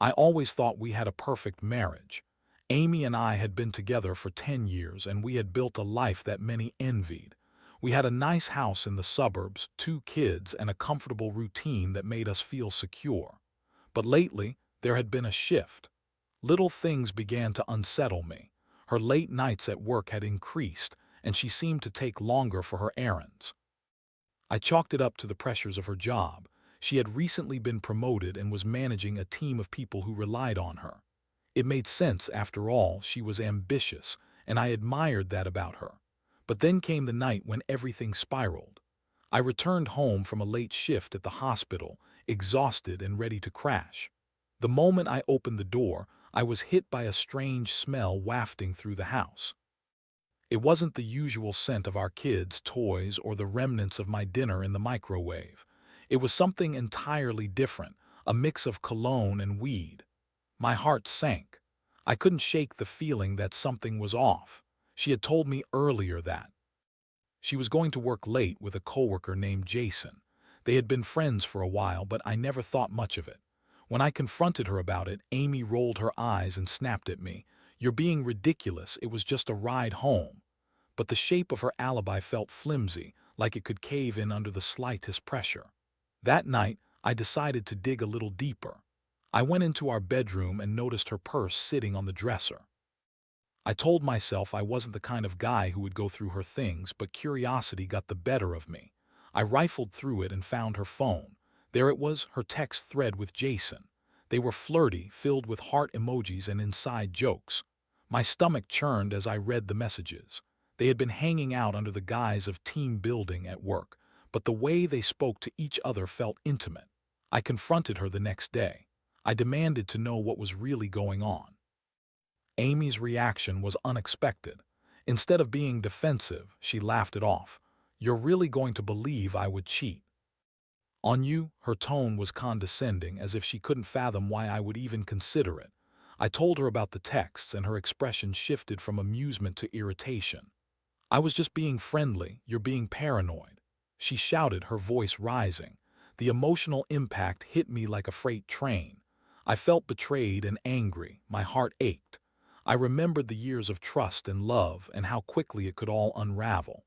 I always thought we had a perfect marriage. Amy and I had been together for 10 years and we had built a life that many envied. We had a nice house in the suburbs, 2 kids, and a comfortable routine that made us feel secure. But lately, there had been a shift. Little things began to unsettle me. Her late nights at work had increased, and she seemed to take longer for her errands. I chalked it up to the pressures of her job. She had recently been promoted and was managing a team of people who relied on her. It made sense, after all; she was ambitious, and I admired that about her. But then came the night when everything spiraled. I returned home from a late shift at the hospital, exhausted and ready to crash. The moment I opened the door, I was hit by a strange smell wafting through the house. It wasn't the usual scent of our kids' toys or the remnants of my dinner in the microwave. It was something entirely different, a mix of cologne and weed. My heart sank. I couldn't shake the feeling that something was off. She had told me earlier that she was going to work late with a coworker named Jason. They had been friends for a while, but I never thought much of it. When I confronted her about it, Amy rolled her eyes and snapped at me. "You're being ridiculous. It was just a ride home." But the shape of her alibi felt flimsy, like it could cave in under the slightest pressure. That night, I decided to dig a little deeper. I went into our bedroom and noticed her purse sitting on the dresser. I told myself I wasn't the kind of guy who would go through her things, but curiosity got the better of me. I rifled through it and found her phone. There it was, her text thread with Jason. They were flirty, filled with heart emojis and inside jokes. My stomach churned as I read the messages. They had been hanging out under the guise of team building at work, but the way they spoke to each other felt intimate. I confronted her the next day. I demanded to know what was really going on. Amy's reaction was unexpected. Instead of being defensive, she laughed it off. "You're really going to believe I would cheat on you?" Her tone was condescending, as if she couldn't fathom why I would even consider it. I told her about the texts, and her expression shifted from amusement to irritation. "I was just being friendly. You're being paranoid," she shouted, her voice rising. The emotional impact hit me like a freight train. I felt betrayed and angry. My heart ached. I remembered the years of trust and love and how quickly it could all unravel.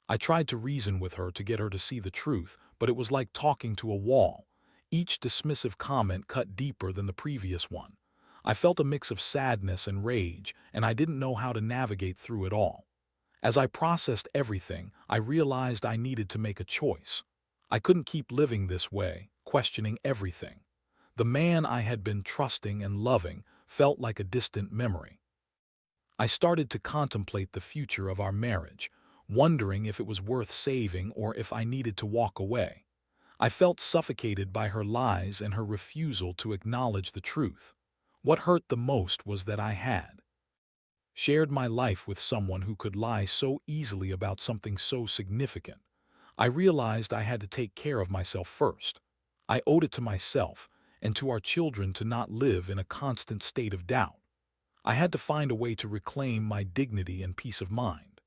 I tried to reason with her to get her to see the truth, but it was like talking to a wall. Each dismissive comment cut deeper than the previous one. I felt a mix of sadness and rage, and I didn't know how to navigate through it all. As I processed everything, I realized I needed to make a choice. I couldn't keep living this way, questioning everything. The man I had been trusting and loving felt like a distant memory. I started to contemplate the future of our marriage, wondering if it was worth saving or if I needed to walk away. I felt suffocated by her lies and her refusal to acknowledge the truth. What hurt the most was that I had shared my life with someone who could lie so easily about something so significant. I realized I had to take care of myself first. I owed it to myself and to our children to not live in a constant state of doubt. I had to find a way to reclaim my dignity and peace of mind.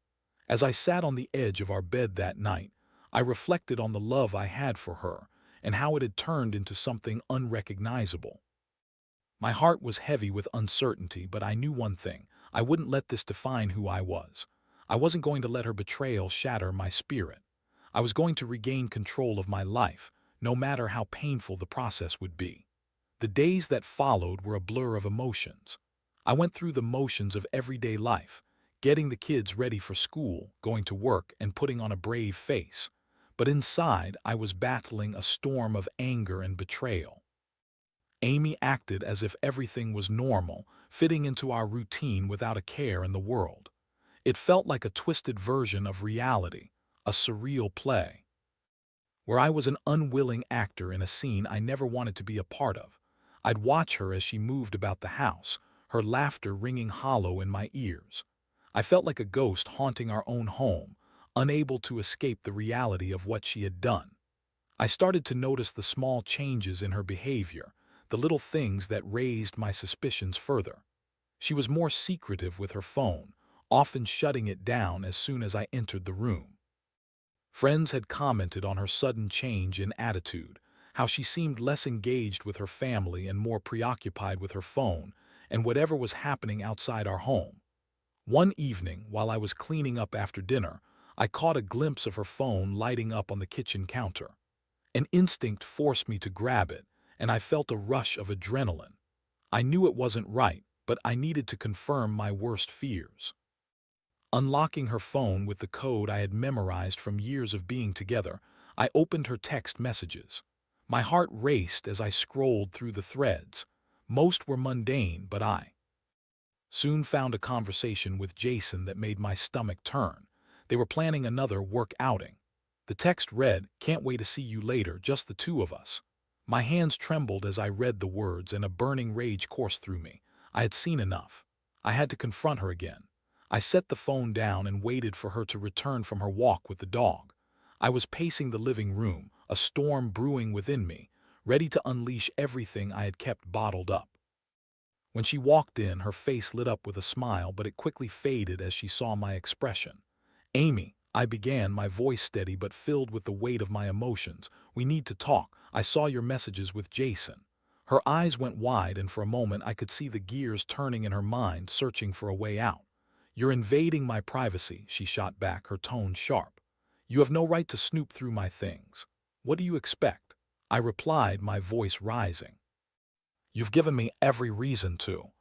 As I sat on the edge of our bed that night, I reflected on the love I had for her and how it had turned into something unrecognizable. My heart was heavy with uncertainty, but I knew one thing: I wouldn't let this define who I was. I wasn't going to let her betrayal shatter my spirit. I was going to regain control of my life, no matter how painful the process would be. The days that followed were a blur of emotions. I went through the motions of everyday life, getting the kids ready for school, going to work, and putting on a brave face. But inside, I was battling a storm of anger and betrayal. Amy acted as if everything was normal, fitting into our routine without a care in the world. It felt like a twisted version of reality, a surreal play, where I was an unwilling actor in a scene I never wanted to be a part of. I'd watch her as she moved about the house, her laughter ringing hollow in my ears. I felt like a ghost haunting our own home, unable to escape the reality of what she had done. I started to notice the small changes in her behavior, the little things that raised my suspicions further. She was more secretive with her phone, often shutting it down as soon as I entered the room. Friends had commented on her sudden change in attitude, how she seemed less engaged with her family and more preoccupied with her phone and whatever was happening outside our home. One evening, while I was cleaning up after dinner, I caught a glimpse of her phone lighting up on the kitchen counter. An instinct forced me to grab it, and I felt a rush of adrenaline. I knew it wasn't right, but I needed to confirm my worst fears. Unlocking her phone with the code I had memorized from years of being together, I opened her text messages. My heart raced as I scrolled through the threads. Most were mundane, but I soon found a conversation with Jason that made my stomach turn. They were planning another work outing. The text read, "Can't wait to see you later, just the two of us." My hands trembled as I read the words and a burning rage coursed through me. I had seen enough. I had to confront her again. I set the phone down and waited for her to return from her walk with the dog. I was pacing the living room, a storm brewing within me, ready to unleash everything I had kept bottled up. When she walked in, her face lit up with a smile, but it quickly faded as she saw my expression. "Amy," I began, my voice steady but filled with the weight of my emotions. "We need to talk. I saw your messages with Jason." Her eyes went wide, and for a moment I could see the gears turning in her mind, searching for a way out. "You're invading my privacy," she shot back, her tone sharp. "You have no right to snoop through my things." "What do you expect?" I replied, my voice rising. "You've given me every reason to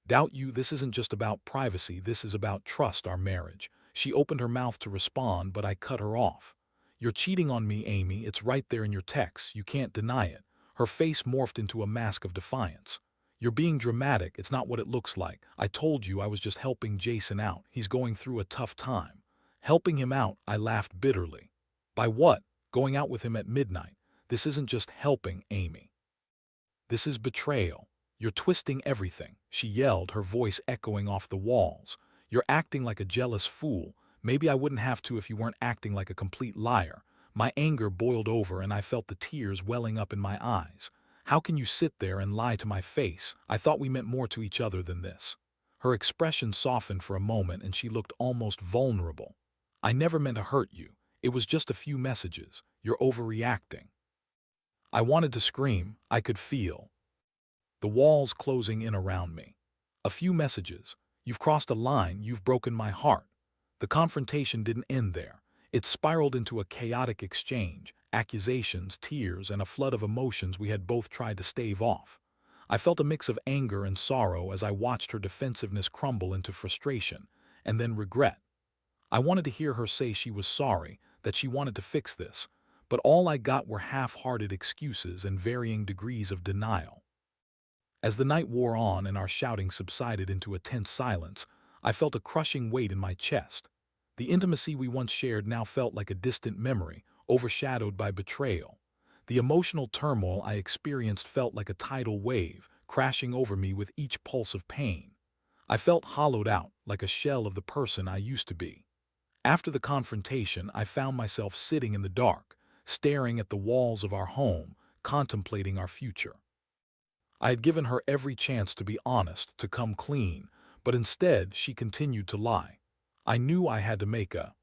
doubt you. This isn't just about privacy, this is about trust, our marriage." She opened her mouth to respond, but I cut her off. "You're cheating on me, Amy. It's right there in your texts. You can't deny it." Her face morphed into a mask of defiance. "You're being dramatic. It's not what it looks like. I told you I was just helping Jason out. He's going through a tough time." "Helping him out?" I laughed bitterly. "By what? Going out with him at midnight? This isn't just helping, Amy. This is betrayal. You're twisting everything," she yelled, her voice echoing off the walls. "You're acting like a jealous fool. Maybe I wouldn't have to if you weren't acting like a complete liar." My anger boiled over and I felt the tears welling up in my eyes. "How can you sit there and lie to my face? I thought we meant more to each other than this." Her expression softened for a moment and she looked almost vulnerable. "I never meant to hurt you. It was just a few messages. You're overreacting." I wanted to scream. I could feel the walls closing in around me. "A few messages. You've crossed a line. You've broken my heart." The confrontation didn't end there. It spiraled into a chaotic exchange, accusations, tears, and a flood of emotions we had both tried to stave off. I felt a mix of anger and sorrow as I watched her defensiveness crumble into frustration, and then regret. I wanted to hear her say she was sorry, that she wanted to fix this, but all I got were half-hearted excuses and varying degrees of denial. As the night wore on and our shouting subsided into a tense silence, I felt a crushing weight in my chest. The intimacy we once shared now felt like a distant memory, overshadowed by betrayal. The emotional turmoil I experienced felt like a tidal wave, crashing over me with each pulse of pain. I felt hollowed out, like a shell of the person I used to be. After the confrontation, I found myself sitting in the dark, staring at the walls of our home, contemplating our future. I had given her every chance to be honest, to come clean, but instead she continued to lie. I knew I had to make a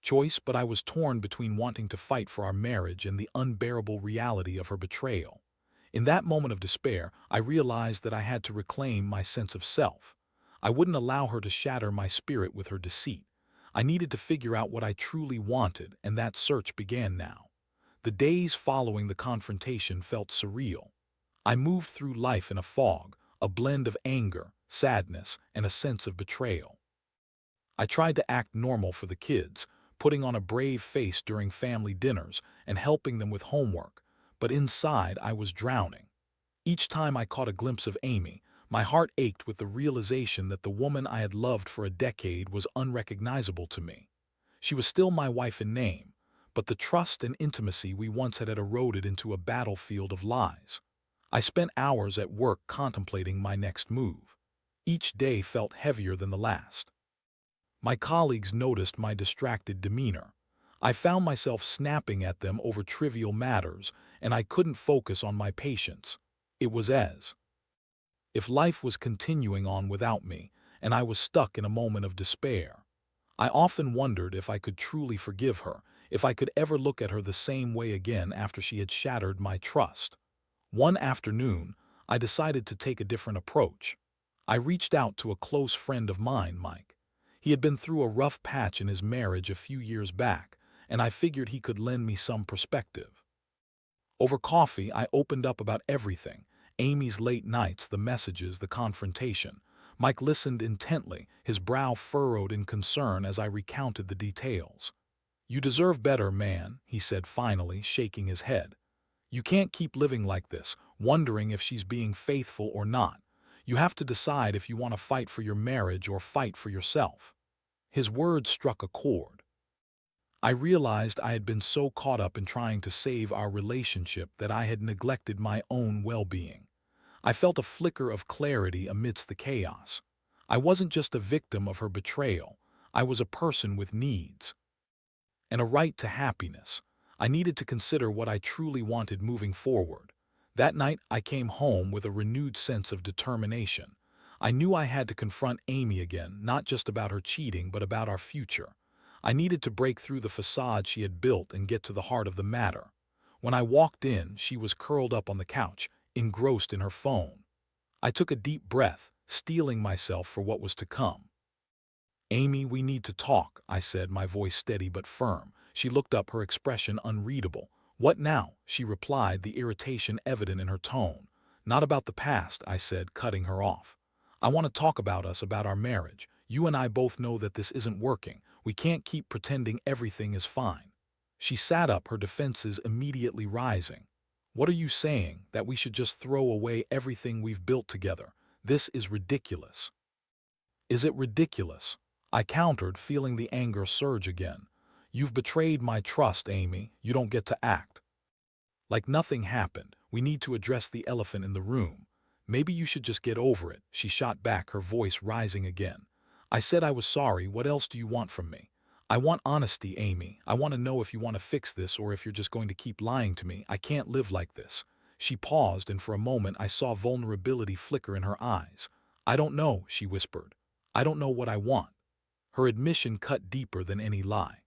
choice, but I was torn between wanting to fight for our marriage and the unbearable reality of her betrayal. In that moment of despair, I realized that I had to reclaim my sense of self. I wouldn't allow her to shatter my spirit with her deceit. I needed to figure out what I truly wanted, and that search began now. The days following the confrontation felt surreal. I moved through life in a fog, a blend of anger, sadness, and a sense of betrayal. I tried to act normal for the kids, putting on a brave face during family dinners and helping them with homework, but inside I was drowning. Each time I caught a glimpse of Amy, my heart ached with the realization that the woman I had loved for a decade was unrecognizable to me. She was still my wife in name, but the trust and intimacy we once had eroded into a battlefield of lies. I spent hours at work contemplating my next move. Each day felt heavier than the last. My colleagues noticed my distracted demeanor. I found myself snapping at them over trivial matters, and I couldn't focus on my patients. It was as if life was continuing on without me, and I was stuck in a moment of despair. I often wondered if I could truly forgive her, if I could ever look at her the same way again after she had shattered my trust. One afternoon, I decided to take a different approach. I reached out to a close friend of mine, Mike. He had been through a rough patch in his marriage a few years back, and I figured he could lend me some perspective. Over coffee, I opened up about everything: Amy's late nights, the messages, the confrontation. Mike listened intently, his brow furrowed in concern as I recounted the details. "You deserve better, man," he said finally, shaking his head. "You can't keep living like this, wondering if she's being faithful or not. You have to decide if you want to fight for your marriage or fight for yourself." His words struck a chord. I realized I had been so caught up in trying to save our relationship that I had neglected my own well-being. I felt a flicker of clarity amidst the chaos. I wasn't just a victim of her betrayal. I was a person with needs and a right to happiness. I needed to consider what I truly wanted moving forward. That night, I came home with a renewed sense of determination. I knew I had to confront Amy again, not just about her cheating, but about our future. I needed to break through the facade she had built and get to the heart of the matter. When I walked in, she was curled up on the couch, engrossed in her phone. I took a deep breath, steeling myself for what was to come. "Amy, we need to talk," I said, my voice steady but firm. She looked up, her expression unreadable. "What now?" she replied, the irritation evident in her tone. "Not about the past," I said, cutting her off. "I want to talk about us, about our marriage. You and I both know that this isn't working. We can't keep pretending everything is fine." She sat up, her defenses immediately rising. "What are you saying? That we should just throw away everything we've built together? This is ridiculous." "Is it ridiculous?" I countered, feeling the anger surge again. "You've betrayed my trust, Amy. You don't get to act like nothing happened. We need to address the elephant in the room. Maybe you should just get over it," she shot back, her voice rising again. "I said I was sorry. What else do you want from me?" "I want honesty, Amy. I want to know if you want to fix this or if you're just going to keep lying to me. I can't live like this." She paused, and for a moment I saw vulnerability flicker in her eyes. "I don't know," she whispered. "I don't know what I want." Her admission cut deeper than any lie.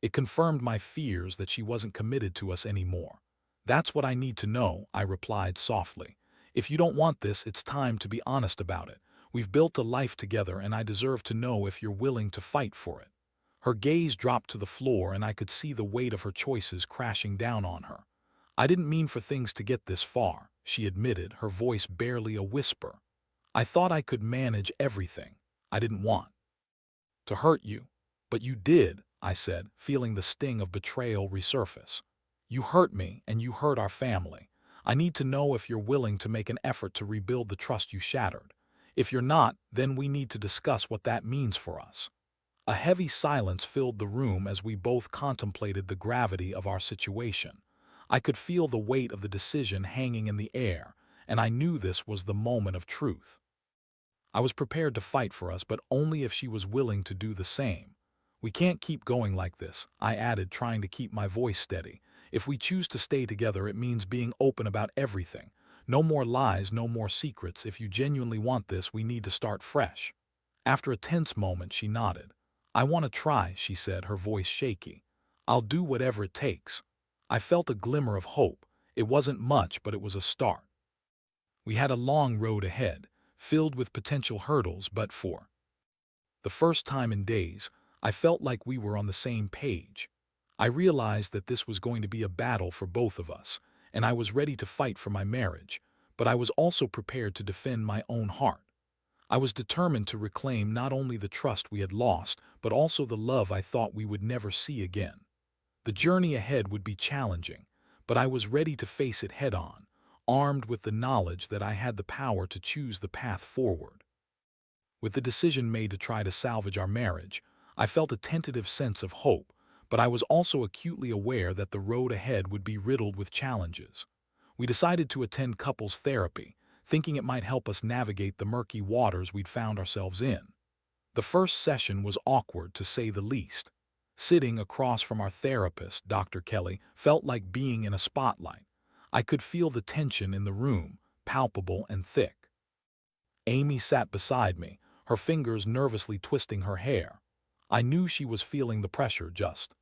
It confirmed my fears that she wasn't committed to us anymore. "That's what I need to know," I replied softly. "If you don't want this, it's time to be honest about it. We've built a life together, and I deserve to know if you're willing to fight for it." Her gaze dropped to the floor, and I could see the weight of her choices crashing down on her. "I didn't mean for things to get this far," she admitted, her voice barely a whisper. "I thought I could manage everything. I didn't want to hurt you." "But you did," I said, feeling the sting of betrayal resurface. "You hurt me, and you hurt our family. I need to know if you're willing to make an effort to rebuild the trust you shattered. If you're not, then we need to discuss what that means for us." A heavy silence filled the room as we both contemplated the gravity of our situation. I could feel the weight of the decision hanging in the air, and I knew this was the moment of truth. I was prepared to fight for us, but only if she was willing to do the same. "We can't keep going like this," I added, trying to keep my voice steady. "If we choose to stay together, it means being open about everything. No more lies, no more secrets. If you genuinely want this, we need to start fresh." After a tense moment, she nodded. "I want to try," she said, her voice shaky. "I'll do whatever it takes." I felt a glimmer of hope. It wasn't much, but it was a start. We had a long road ahead, filled with potential hurdles, but for the first time in days, I felt like we were on the same page. I realized that this was going to be a battle for both of us, and I was ready to fight for my marriage, but I was also prepared to defend my own heart. I was determined to reclaim not only the trust we had lost, but also the love I thought we would never see again. The journey ahead would be challenging, but I was ready to face it head-on, armed with the knowledge that I had the power to choose the path forward. With the decision made to try to salvage our marriage, I felt a tentative sense of hope, but I was also acutely aware that the road ahead would be riddled with challenges. We decided to attend couples therapy, thinking it might help us navigate the murky waters we'd found ourselves in. The first session was awkward, to say the least. Sitting across from our therapist, Dr. Kelly, felt like being in a spotlight. I could feel the tension in the room, palpable and thick. Amy sat beside me, her fingers nervously twisting her hair. I knew she was feeling the pressure just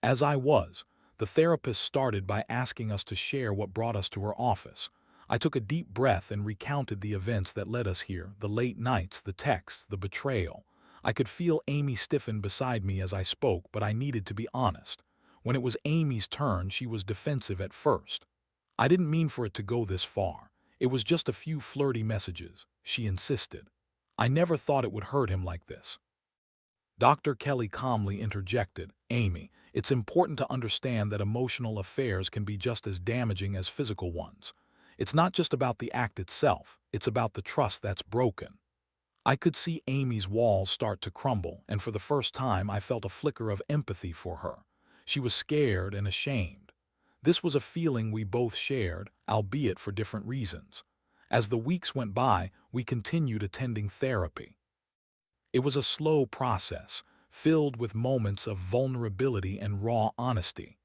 As I was, the therapist started by asking us to share what brought us to her office. I took a deep breath and recounted the events that led us here, the late nights, the texts, the betrayal. I could feel Amy stiffen beside me as I spoke, but I needed to be honest. When it was Amy's turn, she was defensive at first. I didn't mean for it to go this far. It was just a few flirty messages, she insisted. I never thought it would hurt him like this. Dr. Kelly calmly interjected, Amy, it's important to understand that emotional affairs can be just as damaging as physical ones. It's not just about the act itself, it's about the trust that's broken. I could see Amy's walls start to crumble, and for the first time I felt a flicker of empathy for her. She was scared and ashamed. This was a feeling we both shared, albeit for different reasons. As the weeks went by, we continued attending therapy. It was a slow process, filled with moments of vulnerability and raw honesty.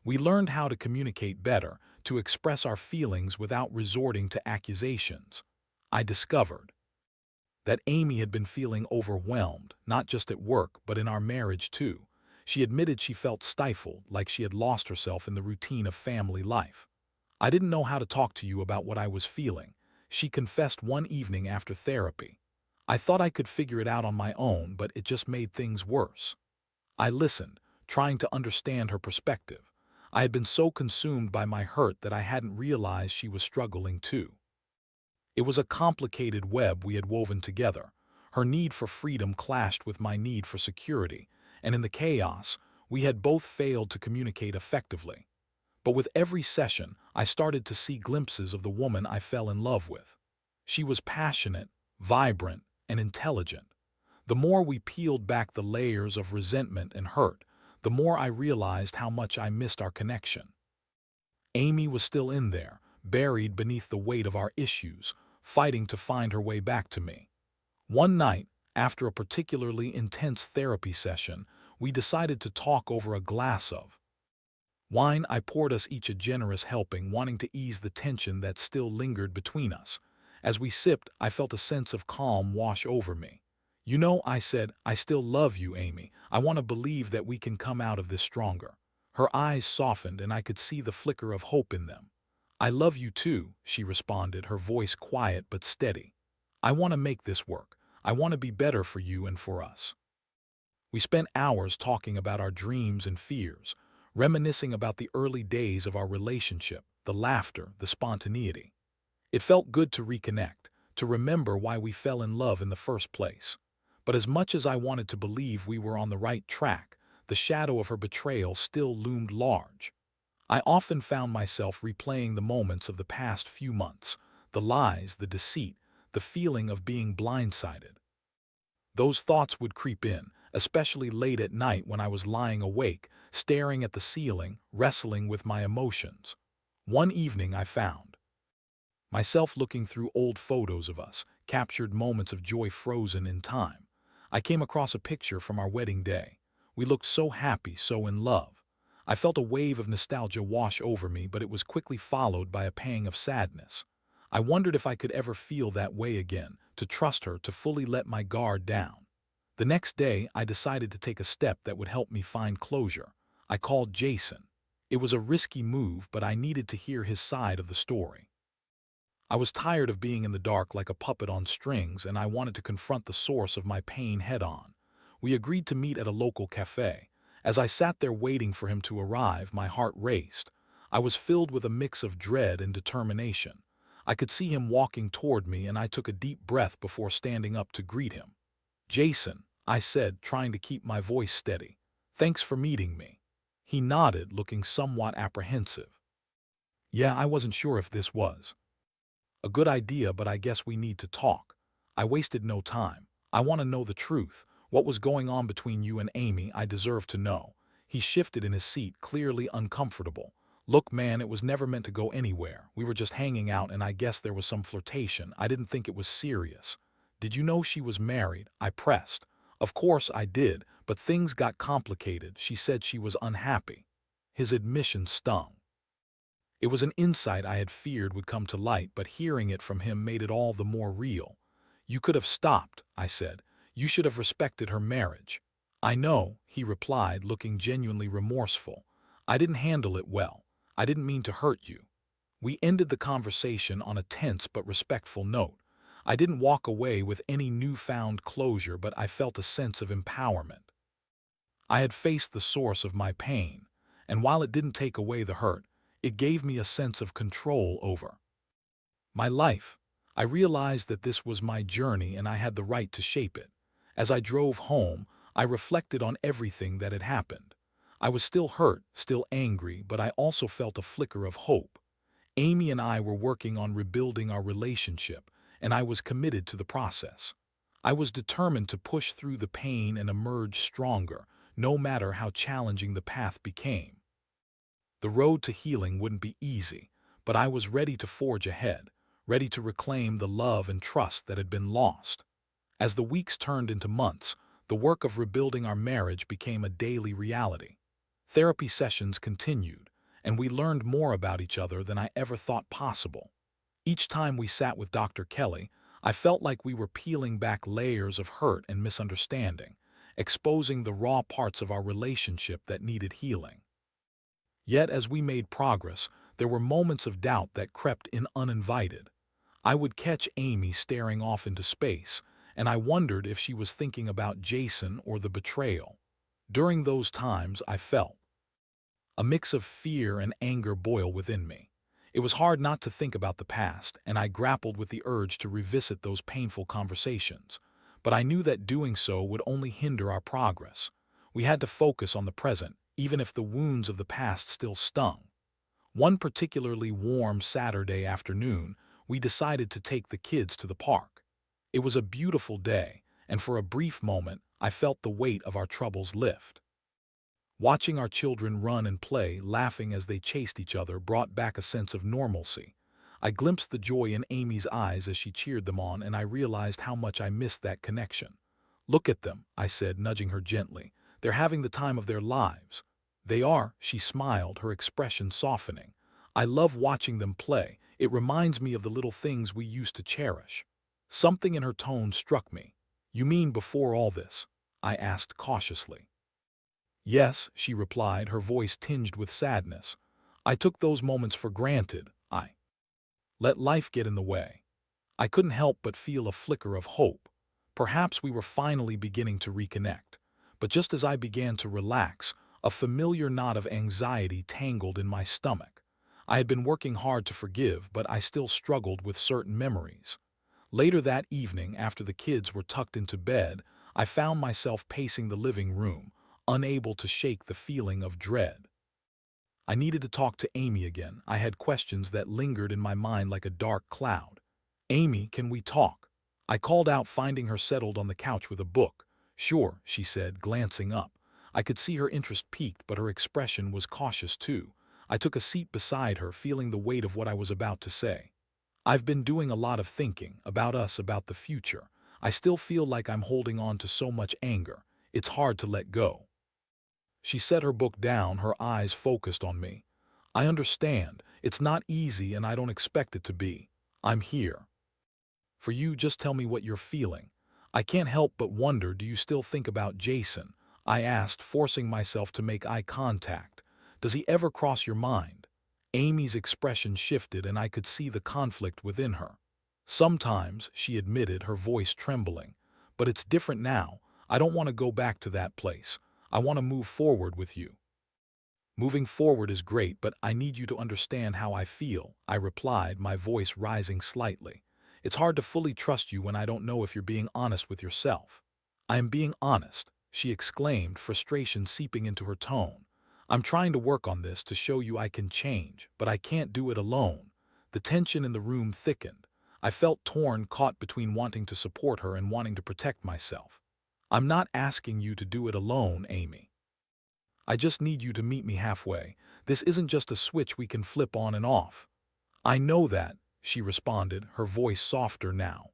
We learned how to communicate better, to express our feelings without resorting to accusations. I discovered that Amy had been feeling overwhelmed, not just at work, but in our marriage too. She admitted she felt stifled, like she had lost herself in the routine of family life. I didn't know how to talk to you about what I was feeling, she confessed one evening after therapy. I thought I could figure it out on my own, but it just made things worse. I listened, trying to understand her perspective. I had been so consumed by my hurt that I hadn't realized she was struggling too. It was a complicated web we had woven together. Her need for freedom clashed with my need for security, and in the chaos, we had both failed to communicate effectively. But with every session, I started to see glimpses of the woman I fell in love with. She was passionate, vibrant, and intelligent. The more we peeled back the layers of resentment and hurt, the more I realized how much I missed our connection. Amy was still in there, buried beneath the weight of our issues, fighting to find her way back to me. One night, after a particularly intense therapy session, we decided to talk over a glass of wine. I poured us each a generous helping, wanting to ease the tension that still lingered between us. As we sipped, I felt a sense of calm wash over me. You know, I said, I still love you, Amy. I want to believe that we can come out of this stronger. Her eyes softened and I could see the flicker of hope in them. I love you too, she responded, her voice quiet but steady. I want to make this work. I want to be better for you and for us. We spent hours talking about our dreams and fears, reminiscing about the early days of our relationship, the laughter, the spontaneity. It felt good to reconnect, to remember why we fell in love in the first place. But as much as I wanted to believe we were on the right track, the shadow of her betrayal still loomed large. I often found myself replaying the moments of the past few months, the lies, the deceit, the feeling of being blindsided. Those thoughts would creep in, especially late at night when I was lying awake, staring at the ceiling, wrestling with my emotions. One evening I found myself looking through old photos of us, captured moments of joy frozen in time. I came across a picture from our wedding day. We looked so happy, so in love. I felt a wave of nostalgia wash over me, but it was quickly followed by a pang of sadness. I wondered if I could ever feel that way again, to trust her, to fully let my guard down. The next day, I decided to take a step that would help me find closure. I called Jason. It was a risky move, but I needed to hear his side of the story. I was tired of being in the dark like a puppet on strings, and I wanted to confront the source of my pain head-on. We agreed to meet at a local cafe. As I sat there waiting for him to arrive, my heart raced. I was filled with a mix of dread and determination. I could see him walking toward me, and I took a deep breath before standing up to greet him. Jason, I said, trying to keep my voice steady. Thanks for meeting me. He nodded, looking somewhat apprehensive. Yeah, I wasn't sure if this was a good idea, but I guess we need to talk. I wasted no time. I want to know the truth. What was going on between you and Amy? I deserve to know. He shifted in his seat, clearly uncomfortable. Look, man, it was never meant to go anywhere. We were just hanging out, and I guess there was some flirtation. I didn't think it was serious. Did you know she was married? I pressed. Of course I did, but things got complicated. She said she was unhappy. His admission stung. It was an insight I had feared would come to light, but hearing it from him made it all the more real. You could have stopped, I said. You should have respected her marriage. "I know," he replied, looking genuinely remorseful. "I didn't handle it well. I didn't mean to hurt you." We ended the conversation on a tense but respectful note. I didn't walk away with any newfound closure, but I felt a sense of empowerment. I had faced the source of my pain, and while it didn't take away the hurt, it gave me a sense of control over my life. I realized that this was my journey and I had the right to shape it. As I drove home, I reflected on everything that had happened. I was still hurt, still angry, but I also felt a flicker of hope. Amy and I were working on rebuilding our relationship, and I was committed to the process. I was determined to push through the pain and emerge stronger, no matter how challenging the path became. The road to healing wouldn't be easy, but I was ready to forge ahead, ready to reclaim the love and trust that had been lost. As the weeks turned into months, the work of rebuilding our marriage became a daily reality. Therapy sessions continued, and we learned more about each other than I ever thought possible. Each time we sat with Dr. Kelly, I felt like we were peeling back layers of hurt and misunderstanding, exposing the raw parts of our relationship that needed healing. Yet as we made progress, there were moments of doubt that crept in uninvited. I would catch Amy staring off into space, and I wondered if she was thinking about Jason or the betrayal. During those times, I felt a mix of fear and anger boil within me. It was hard not to think about the past, and I grappled with the urge to revisit those painful conversations. But I knew that doing so would only hinder our progress. We had to focus on the present, even if the wounds of the past still stung. One particularly warm Saturday afternoon, we decided to take the kids to the park. It was a beautiful day, and for a brief moment, I felt the weight of our troubles lift. Watching our children run and play, laughing as they chased each other, brought back a sense of normalcy. I glimpsed the joy in Amy's eyes as she cheered them on, and I realized how much I missed that connection. "Look at them," I said, nudging her gently. "They're having the time of their lives." "They are," she smiled, her expression softening. "I love watching them play. It reminds me of the little things we used to cherish." Something in her tone struck me. "You mean before all this?" I asked cautiously. "Yes," she replied, her voice tinged with sadness. "I took those moments for granted. I let life get in the way." I couldn't help but feel a flicker of hope. Perhaps we were finally beginning to reconnect. But just as I began to relax, a familiar knot of anxiety tangled in my stomach. I had been working hard to forgive, but I still struggled with certain memories. Later that evening, after the kids were tucked into bed, I found myself pacing the living room, unable to shake the feeling of dread. I needed to talk to Amy again. I had questions that lingered in my mind like a dark cloud. "Amy, can we talk?" I called out, finding her settled on the couch with a book. "Sure," she said, glancing up. I could see her interest peaked, but her expression was cautious too. I took a seat beside her, feeling the weight of what I was about to say. "I've been doing a lot of thinking, about us, about the future. I still feel like I'm holding on to so much anger. It's hard to let go." She set her book down, her eyes focused on me. "I understand. It's not easy, and I don't expect it to be. I'm here for you. Just tell me what you're feeling." "I can't help but wonder, do you still think about Jason?" I asked, forcing myself to make eye contact. "Does he ever cross your mind?" Amy's expression shifted, and I could see the conflict within her. "Sometimes," she admitted, her voice trembling. "But it's different now. I don't want to go back to that place. I want to move forward with you." "Moving forward is great, but I need you to understand how I feel," I replied, my voice rising slightly. "It's hard to fully trust you when I don't know if you're being honest with yourself." "I am being honest," she exclaimed, frustration seeping into her tone. "I'm trying to work on this, to show you I can change, but I can't do it alone." The tension in the room thickened. I felt torn, caught between wanting to support her and wanting to protect myself. "I'm not asking you to do it alone, Amy. I just need you to meet me halfway. This isn't just a switch we can flip on and off." "I know that," she responded, her voice softer now.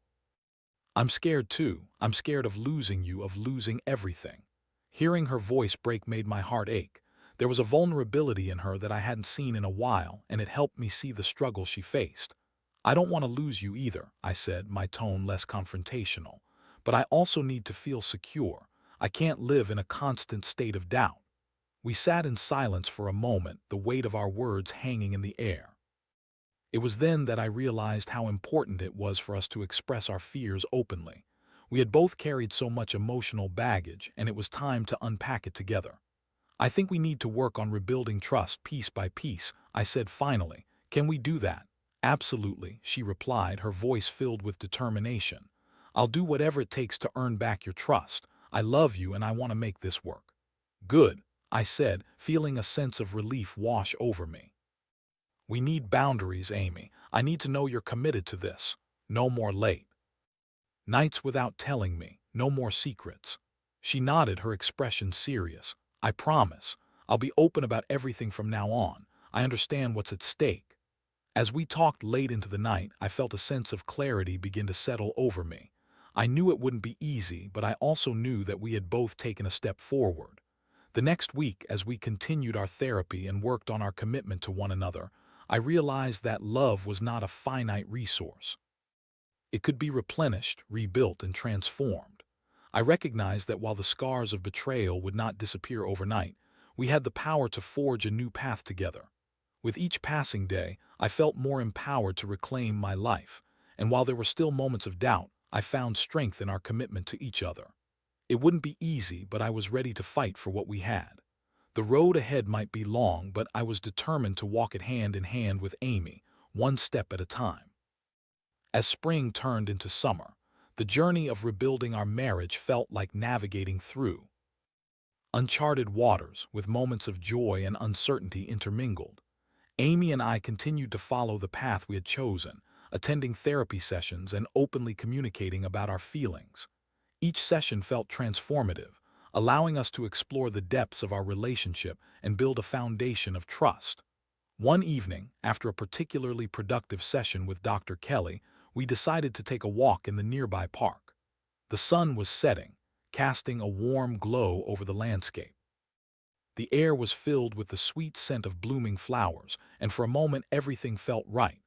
"I'm scared too. I'm scared of losing you, of losing everything." Hearing her voice break made my heart ache. There was a vulnerability in her that I hadn't seen in a while, and it helped me see the struggle she faced. "I don't want to lose you either," I said, my tone less confrontational. "But I also need to feel secure. I can't live in a constant state of doubt. We sat in silence for a moment, the weight of our words hanging in the air. It was then that I realized how important it was for us to express our fears openly. We had both carried so much emotional baggage, and it was time to unpack it together. I think we need to work on rebuilding trust piece by piece, I said finally. Can we do that? Absolutely, she replied, her voice filled with determination. I'll do whatever it takes to earn back your trust. I love you and I want to make this work. Good, I said, feeling a sense of relief wash over me. We need boundaries, Amy. I need to know you're committed to this. No more late nights without telling me. No more secrets. She nodded, her expression serious. I promise. I'll be open about everything from now on. I understand what's at stake. As we talked late into the night, I felt a sense of clarity begin to settle over me. I knew it wouldn't be easy, but I also knew that we had both taken a step forward. The next week, as we continued our therapy and worked on our commitment to one another, I realized that love was not a finite resource. It could be replenished, rebuilt, and transformed. I recognized that while the scars of betrayal would not disappear overnight, we had the power to forge a new path together. With each passing day, I felt more empowered to reclaim my life, and while there were still moments of doubt, I found strength in our commitment to each other. It wouldn't be easy, but I was ready to fight for what we had. The road ahead might be long, but I was determined to walk it hand in hand with Amy, one step at a time. As spring turned into summer, the journey of rebuilding our marriage felt like navigating through uncharted waters with moments of joy and uncertainty intermingled. Amy and I continued to follow the path we had chosen, attending therapy sessions and openly communicating about our feelings. Each session felt transformative, allowing us to explore the depths of our relationship and build a foundation of trust. One evening, after a particularly productive session with Dr. Kelly, we decided to take a walk in the nearby park. The sun was setting, casting a warm glow over the landscape. The air was filled with the sweet scent of blooming flowers, and for a moment everything felt right.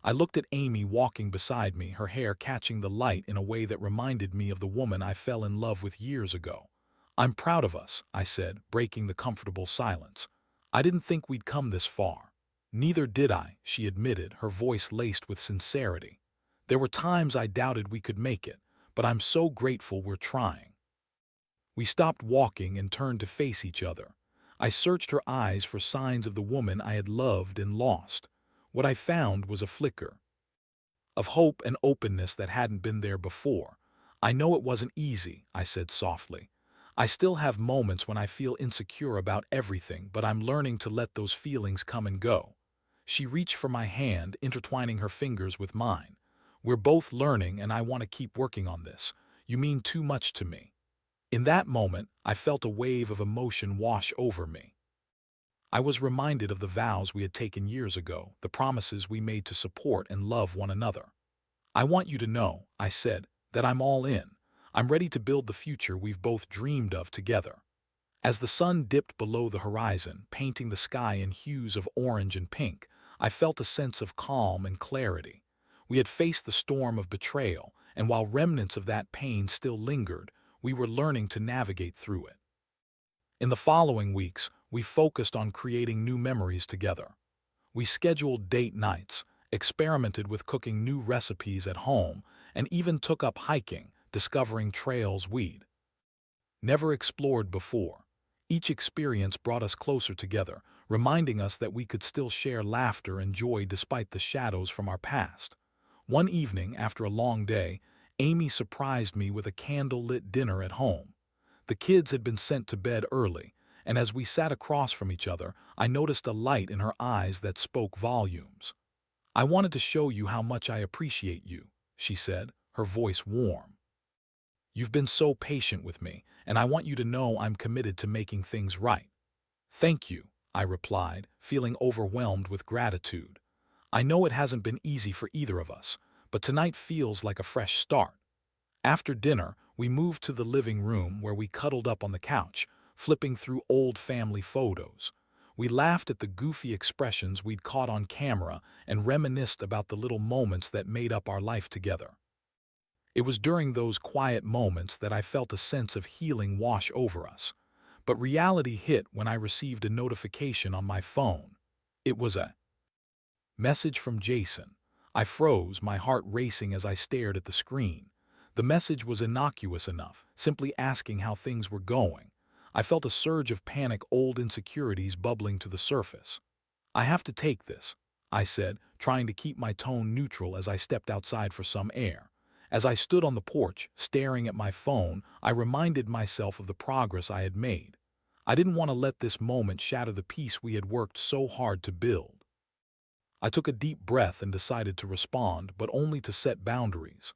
I looked at Amy walking beside me, her hair catching the light in a way that reminded me of the woman I fell in love with years ago. I'm proud of us, I said, breaking the comfortable silence. I didn't think we'd come this far. Neither did I, she admitted, her voice laced with sincerity. There were times I doubted we could make it, but I'm so grateful we're trying. We stopped walking and turned to face each other. I searched her eyes for signs of the woman I had loved and lost. What I found was a flicker of hope and openness that hadn't been there before. I know it wasn't easy, I said softly. I still have moments when I feel insecure about everything, but I'm learning to let those feelings come and go. She reached for my hand, intertwining her fingers with mine. We're both learning, and I want to keep working on this. You mean too much to me. In that moment, I felt a wave of emotion wash over me. I was reminded of the vows we had taken years ago, the promises we made to support and love one another. I want you to know, I said, that I'm all in. I'm ready to build the future we've both dreamed of together. As the sun dipped below the horizon, painting the sky in hues of orange and pink, I felt a sense of calm and clarity. We had faced the storm of betrayal, and while remnants of that pain still lingered, we were learning to navigate through it. In the following weeks, we focused on creating new memories together. We scheduled date nights, experimented with cooking new recipes at home, and even took up hiking, discovering trails we'd never explored before. Each experience brought us closer together, reminding us that we could still share laughter and joy despite the shadows from our past. One evening, after a long day, Amy surprised me with a candle-lit dinner at home. The kids had been sent to bed early, and as we sat across from each other, I noticed a light in her eyes that spoke volumes. I wanted to show you how much I appreciate you, she said, her voice warm. You've been so patient with me, and I want you to know I'm committed to making things right. Thank you, I replied, feeling overwhelmed with gratitude. I know it hasn't been easy for either of us, but tonight feels like a fresh start. After dinner, we moved to the living room where we cuddled up on the couch, flipping through old family photos. We laughed at the goofy expressions we'd caught on camera and reminisced about the little moments that made up our life together. It was during those quiet moments that I felt a sense of healing wash over us. But reality hit when I received a notification on my phone. It was a message from Jason. I froze, my heart racing as I stared at the screen. The message was innocuous enough, simply asking how things were going. I felt a surge of panic, old insecurities bubbling to the surface. "I have to take this," I said, trying to keep my tone neutral as I stepped outside for some air. As I stood on the porch, staring at my phone, I reminded myself of the progress I had made. I didn't want to let this moment shatter the peace we had worked so hard to build. I took a deep breath and decided to respond, but only to set boundaries.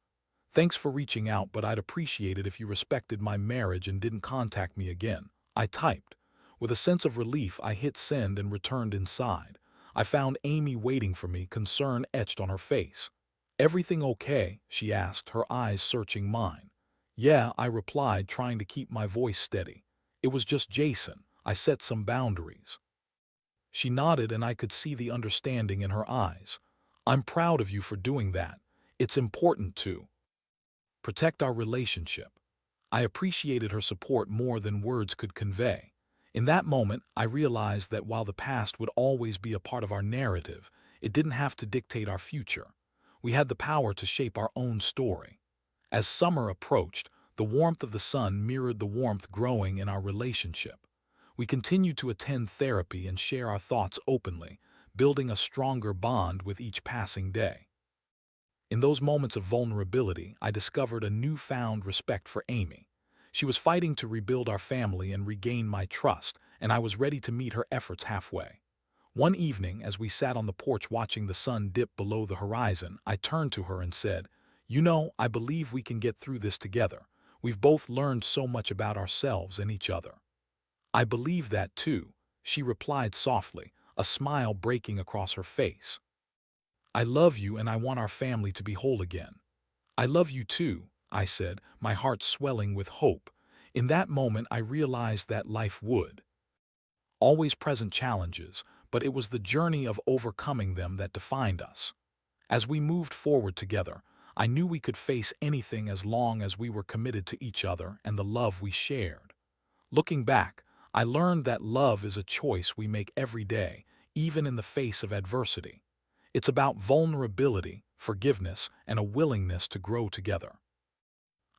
"Thanks for reaching out, but I'd appreciate it if you respected my marriage and didn't contact me again," I typed. With a sense of relief, I hit send and returned inside. I found Amy waiting for me, concern etched on her face. "Everything okay?" she asked, her eyes searching mine. "Yeah," I replied, trying to keep my voice steady. "It was just Jason. I set some boundaries." She nodded, and I could see the understanding in her eyes. "I'm proud of you for doing that. It's important to protect our relationship." I appreciated her support more than words could convey. In that moment, I realized that while the past would always be a part of our narrative, it didn't have to dictate our future. We had the power to shape our own story. As summer approached, the warmth of the sun mirrored the warmth growing in our relationship. We continued to attend therapy and share our thoughts openly, building a stronger bond with each passing day. In those moments of vulnerability, I discovered a newfound respect for Amy. She was fighting to rebuild our family and regain my trust, and I was ready to meet her efforts halfway. One evening, as we sat on the porch watching the sun dip below the horizon, I turned to her and said, "You know, I believe we can get through this together. We've both learned so much about ourselves and each other." "I believe that too," she replied softly, a smile breaking across her face. "I love you and I want our family to be whole again." "I love you too," I said, my heart swelling with hope. In that moment, I realized that life would always present challenges, but it was the journey of overcoming them that defined us. As we moved forward together, I knew we could face anything as long as we were committed to each other and the love we shared. Looking back, I learned that love is a choice we make every day, even in the face of adversity. It's about vulnerability, forgiveness, and a willingness to grow together.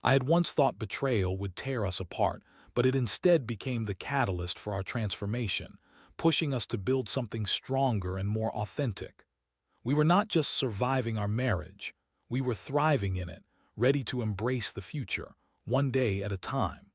I had once thought betrayal would tear us apart, but it instead became the catalyst for our transformation, pushing us to build something stronger and more authentic. We were not just surviving our marriage, we were thriving in it, ready to embrace the future, one day at a time.